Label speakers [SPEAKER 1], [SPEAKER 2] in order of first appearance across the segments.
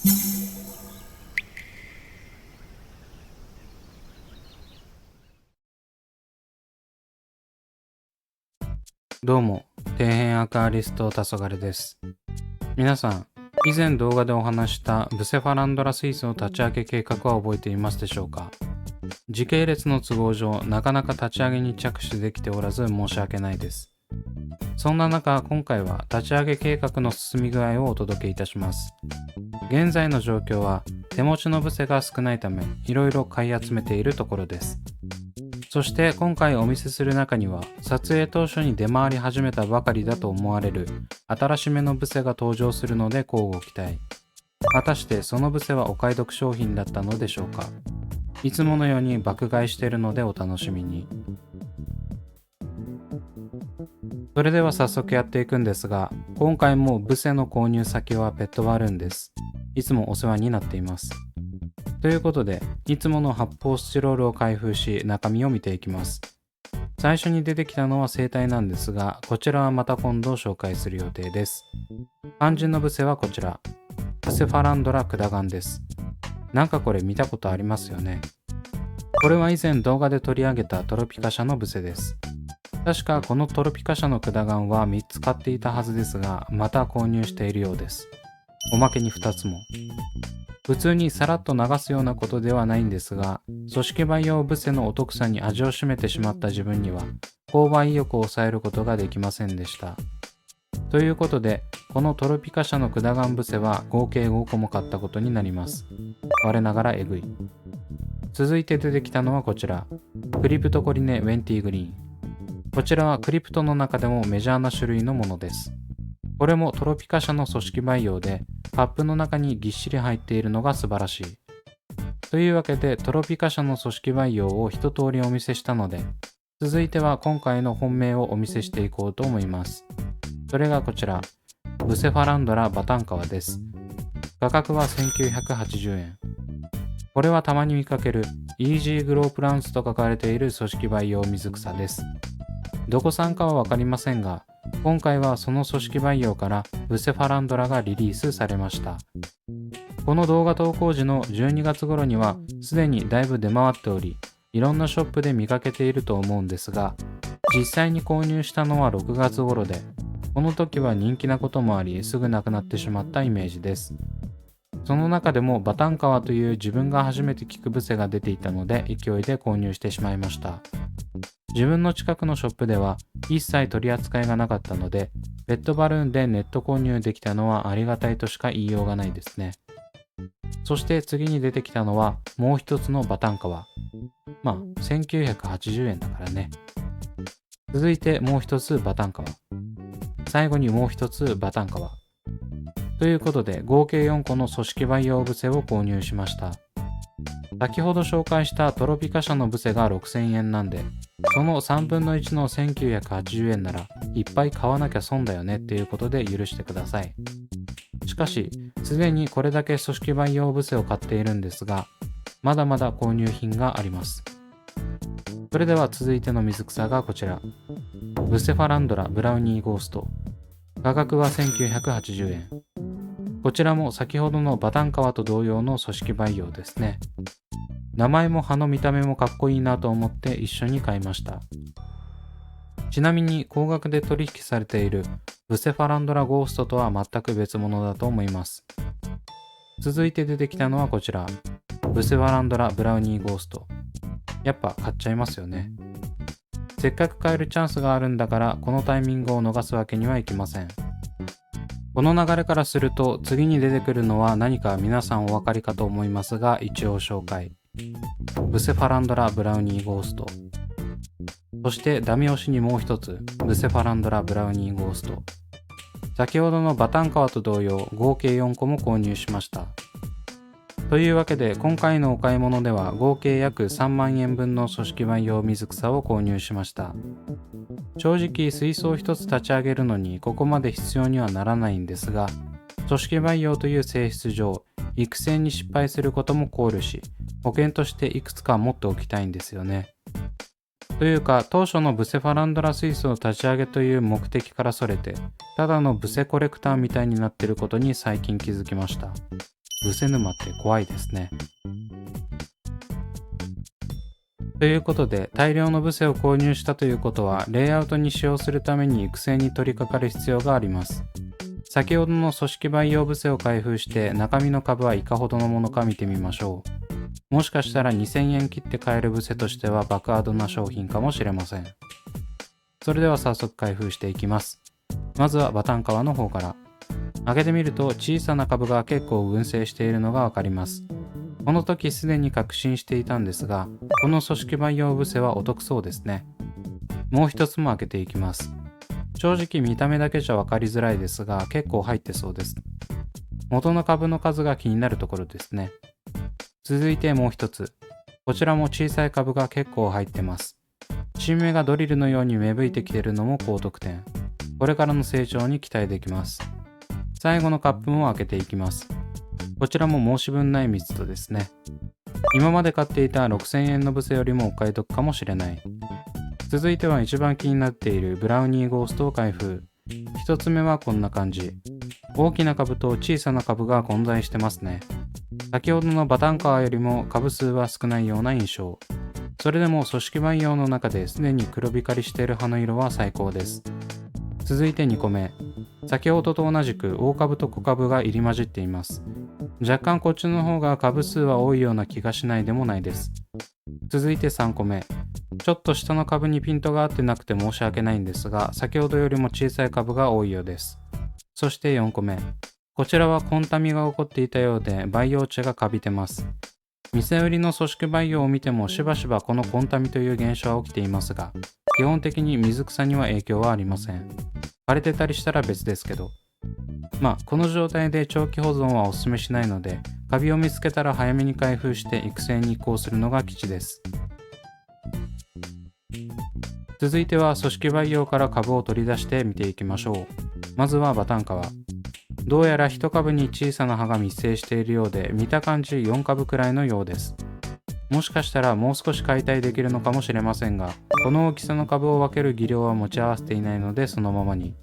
[SPEAKER 1] どうも、底辺アクアリスト黄昏です。皆さん、以前動画でお話したブセファランドラスイスの立ち上げ計画は覚えていますでしょうか？時系列の都合上、なかなか立ち上げに着手できておらず申し訳ないです。そんな中、今回は立ち上げ計画の進み具合をお届けいたします。現在の状況は、手持ちのブセが少ないため、いろいろ買い集めているところです。そして今回お見せする中には、撮影当初に出回り始めたばかりだと思われる新しめのブセが登場するので乞うご期待。果たしてそのブセはお買い得商品だったのでしょうか？いつものように爆買いしているのでお楽しみに。それでは早速やっていくんですが、今回もブセの購入先はペットバルーンです。いつもお世話になっています。ということで、いつもの発泡スチロールを開封し、中身を見ていきます。最初に出てきたのは生体なんですが、こちらはまた今度紹介する予定です。肝心のブセはこちら、ブセファランドラクダガンです。なんかこれ見たことありますよね。これは以前動画で取り上げたトロピカ社のブセです。確かこのトロピカ社のクダガンは3つ買っていたはずですが、また購入しているようです。おまけに2つも。普通にさらっと流すようなことではないんですが、組織培養ブセのお得さに味を占めてしまった自分には、購買意欲を抑えることができませんでした。ということで、このトロピカ社のクダガンブセは合計5個も買ったことになります。我ながらえぐい。続いて出てきたのはこちら、クリプトコリネ・ウェンティグリーン。こちらはクリプトの中でもメジャーな種類のものです。これもトロピカ社の組織培養で、カップの中にぎっしり入っているのが素晴らしい。というわけで、トロピカ社の組織培養を一通りお見せしたので、続いては今回の本命をお見せしていこうと思います。それがこちら、ブセファランドラバタンカワです。価格は1980円。これはたまに見かける EG グロープランツと書かれている組織培養水草です。どこ産かはわかりませんが、今回はその組織培養からブセファランドラがリリースされました。この動画投稿時の12月頃にはすでにだいぶ出回っており、いろんなショップで見かけていると思うんですが、実際に購入したのは6月頃で、この時は人気なこともありすぐなくなってしまったイメージです。その中でもバタンカワという自分が初めて聞くブセが出ていたので勢いで購入してしまいました。自分の近くのショップでは一切取り扱いがなかったので、ペットバルーンでネット購入できたのはありがたいとしか言いようがないですね。そして次に出てきたのはもう一つのバタンカワ。1980円だからね。続いてもう一つバタンカワ。最後にもう一つバタンカワ。ということで合計4個の組織培養ブセを購入しました。先ほど紹介したトロピカ社のブセが6000円なんで、その3分の1の1980円ならいっぱい買わなきゃ損だよねっていうことで許してください。しかし、すでにこれだけ組織培養ブセを買っているんですが、まだまだ購入品があります。それでは続いての水草がこちら。ブセファランドラブラウニーゴースト。価格は1980円。こちらも先ほどのバタンカワと同様の組織培養ですね。名前も葉の見た目もかっこいいなと思って一緒に買いました。ちなみに高額で取引されているブセファランドラゴーストとは全く別物だと思います。続いて出てきたのはこちら、ブセファランドラブラウニーゴースト。やっぱ買っちゃいますよね。せっかく買えるチャンスがあるんだからこのタイミングを逃すわけにはいきません。この流れからすると次に出てくるのは何か皆さんお分かりかと思いますが一応紹介。ブセファランドラブラウニーゴースト。そしてダメ押しにもう一つ、ブセファランドラブラウニーゴースト。先ほどのバタンカワと同様合計4個も購入しました。というわけで今回のお買い物では合計約3万円分の組織培養水草を購入しました。正直水槽一つ立ち上げるのにここまで必要にはならないんですが、組織培養という性質上、育成に失敗することも考慮し、保険としていくつか持っておきたいんですよね。というか、当初のブセファランドラスイスの立ち上げという目的からそれて、ただのブセコレクターみたいになっていることに最近気づきました。ブセ沼って怖いですね。ということで、大量のブセを購入したということは、レイアウトに使用するために育成に取り掛かる必要があります。先ほどの組織培養ブセを開封して、中身の株はいかほどのものか見てみましょう。もしかしたら2000円切って買えるブセとしては爆アドな商品かもしれません。それでは早速開封していきます。まずはバタンカワの方から。開けてみると小さな株が結構群生しているのがわかります。この時すでに確信していたんですが、この組織培養ブセはお得そうですね。もう一つも開けていきます。正直見た目だけじゃ分かりづらいですが、結構入ってそうです。元の株の数が気になるところですね。続いてもう一つ。こちらも小さい株が結構入ってます。新芽がドリルのように芽吹いてきているのも高得点。これからの成長に期待できます。最後のカップも開けていきます。こちらも申し分ない密度ですね。今まで買っていた6000円のブセよりもお買い得かもしれない。続いては一番気になっているブラウニーゴーストを開封。一つ目はこんな感じ。大きな株と小さな株が混在してますね。先ほどのバタンカワよりも株数は少ないような印象。それでも組織培養の中ですでに黒光りしている葉の色は最高です。続いて2個目。先ほどと同じく大株と小株が入り混じっています。若干こっちの方が株数は多いような気がしないでもないです。続いて3個目。ちょっと下の株にピントが合ってなくて申し訳ないんですが、先ほどよりも小さい株が多いようです。そして4個目。こちらはコンタミが起こっていたようで培養地がカビてます。店売りの組織培養を見てもしばしばこのコンタミという現象は起きていますが、基本的に水草には影響はありません。枯れてたりしたら別ですけど。この状態で長期保存はお勧めしないので、カビを見つけたら早めに開封して育成に移行するのが吉です。続いては組織培養から株を取り出して見ていきましょう。まずはバタンカワ。どうやら一株に小さな葉が密生しているようで、見た感じ4株くらいのようです。もしかしたらもう少し解体できるのかもしれませんが、この大きさの株を分ける技量は持ち合わせていないのでそのままに。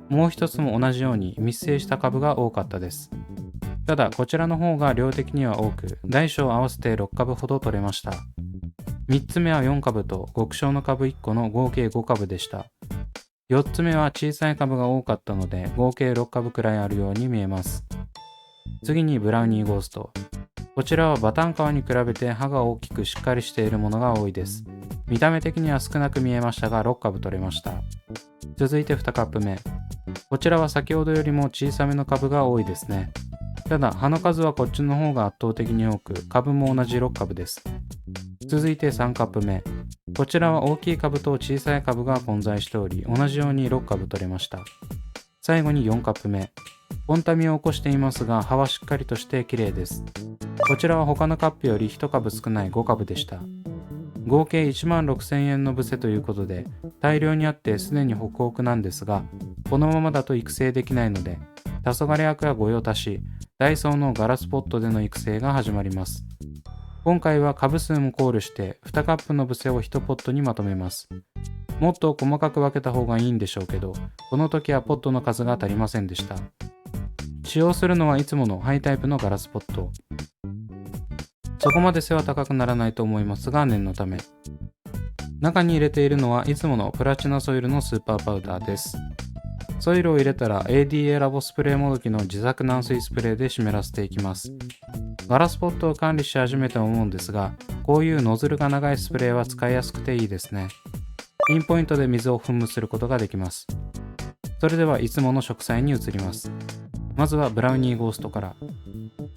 [SPEAKER 1] もう一つも同じように密生した株が多かったです。ただこちらの方が量的には多く、大小合わせて6株ほど取れました。3つ目は4株と極小の株1個の合計5株でした。4つ目は小さい株が多かったので合計6株くらいあるように見えます。次にブラウニーゴースト。こちらはバタンカワに比べて葉が大きくしっかりしているものが多いです。見た目的には少なく見えましたが6株取れました。続いて2カップ目。こちらは先ほどよりも小さめの株が多いですね。ただ葉の数はこっちの方が圧倒的に多く、株も同じ6株です。続いて3カップ目。こちらは大きい株と小さい株が混在しており、同じように6株取れました。最後に4カップ目。コンタミを起こしていますが、葉はしっかりとして綺麗です。こちらは他のカップより1株少ない5株でした。合計16,000円のブセということで、大量にあってすでにホクホクなんですが、このままだと育成できないので、黄昏アクや御用達、ダイソーのガラスポットでの育成が始まります。今回は株数も考慮して2カップのブセを1ポットにまとめます。もっと細かく分けた方がいいんでしょうけど、この時はポットの数が足りませんでした。使用するのはいつものハイタイプのガラスポット。そこまで背は高くならないと思いますが念のため。中に入れているのはいつものプラチナソイルのスーパーパウダーです。ソイルを入れたら ADA ラボスプレーもどきの自作軟水スプレーで湿らせていきます。ガラスポットを管理し始めて思うんですが、こういうノズルが長いスプレーは使いやすくていいですね。ピンポイントで水を噴霧することができます。それではいつもの植栽に移ります。まずはブラウニーゴーストから。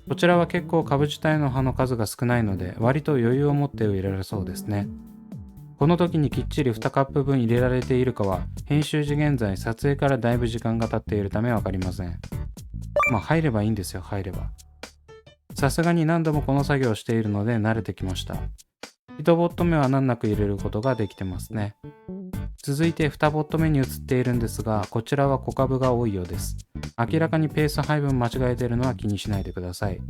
[SPEAKER 1] こちらは結構株自体の葉の数が少ないので、割と余裕を持って入れられそうですね。この時にきっちり2カップ分入れられているかは、編集時現在撮影からだいぶ時間が経っているためわかりません。入ればいいんですよ、入れば。さすがに何度もこの作業をしているので慣れてきました。1ボット目は難なく入れることができてますね。続いて2ボット目に移っているんですが、こちらは小株が多いようです。明らかにペース配分間違えているのは気にしないでください。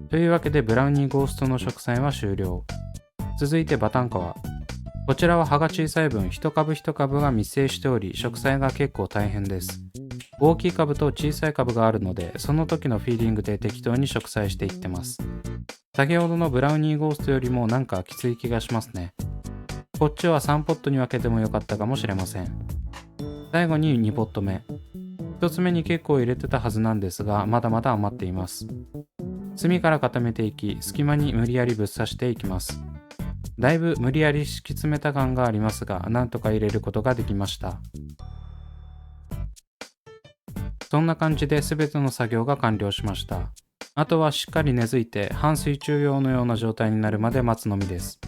[SPEAKER 1] というわけでブラウニーゴーストの植栽は終了。続いてバタンカワ。こちらは葉が小さい分1株1株が密生しており、植栽が結構大変です。大きい株と小さい株があるので、その時のフィーリングで適当に植栽していってます。先ほどのブラウニーゴーストよりもなんかきつい気がしますね。こっちは3ポットに分けてもよかったかもしれません。最後に2ポット目。1つ目に結構入れてたはずなんですが、まだまだ余っています。隅から固めていき、隙間に無理やりぶっ刺していきます。だいぶ無理やり敷き詰めた感がありますが、なんとか入れることができました。そんな感じで全ての作業が完了しました。あとはしっかり根付いて半水中用のような状態になるまで待つのみです。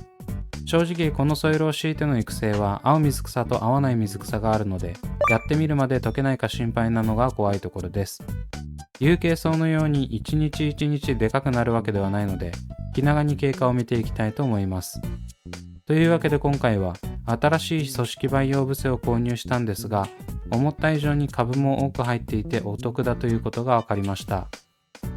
[SPEAKER 1] 正直このソイルを敷いての育成は合う水草と合わない水草があるので、やってみるまで溶けないか心配なのが怖いところです。有形草のように一日一日でかくなるわけではないので、気長に経過を見ていきたいと思います。というわけで今回は新しい組織培養ブセを購入したんですが、思った以上に株も多く入っていてお得だということが分かりました。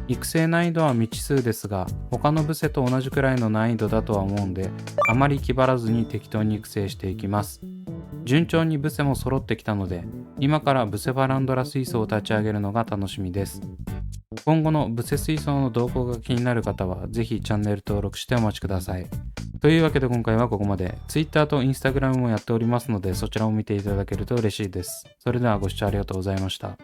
[SPEAKER 1] 育成難易度は未知数ですが、他のブセと同じくらいの難易度だとは思うんで、あまり気張らずに適当に育成していきます。順調にブセも揃ってきたので、今からブセバランドラ水槽を立ち上げるのが楽しみです。今後のブセ水槽の動向が気になる方は、ぜひチャンネル登録してお待ちください。というわけで今回はここまで。Twitter と Instagram もやっておりますので、そちらを見ていただけると嬉しいです。それではご視聴ありがとうございました。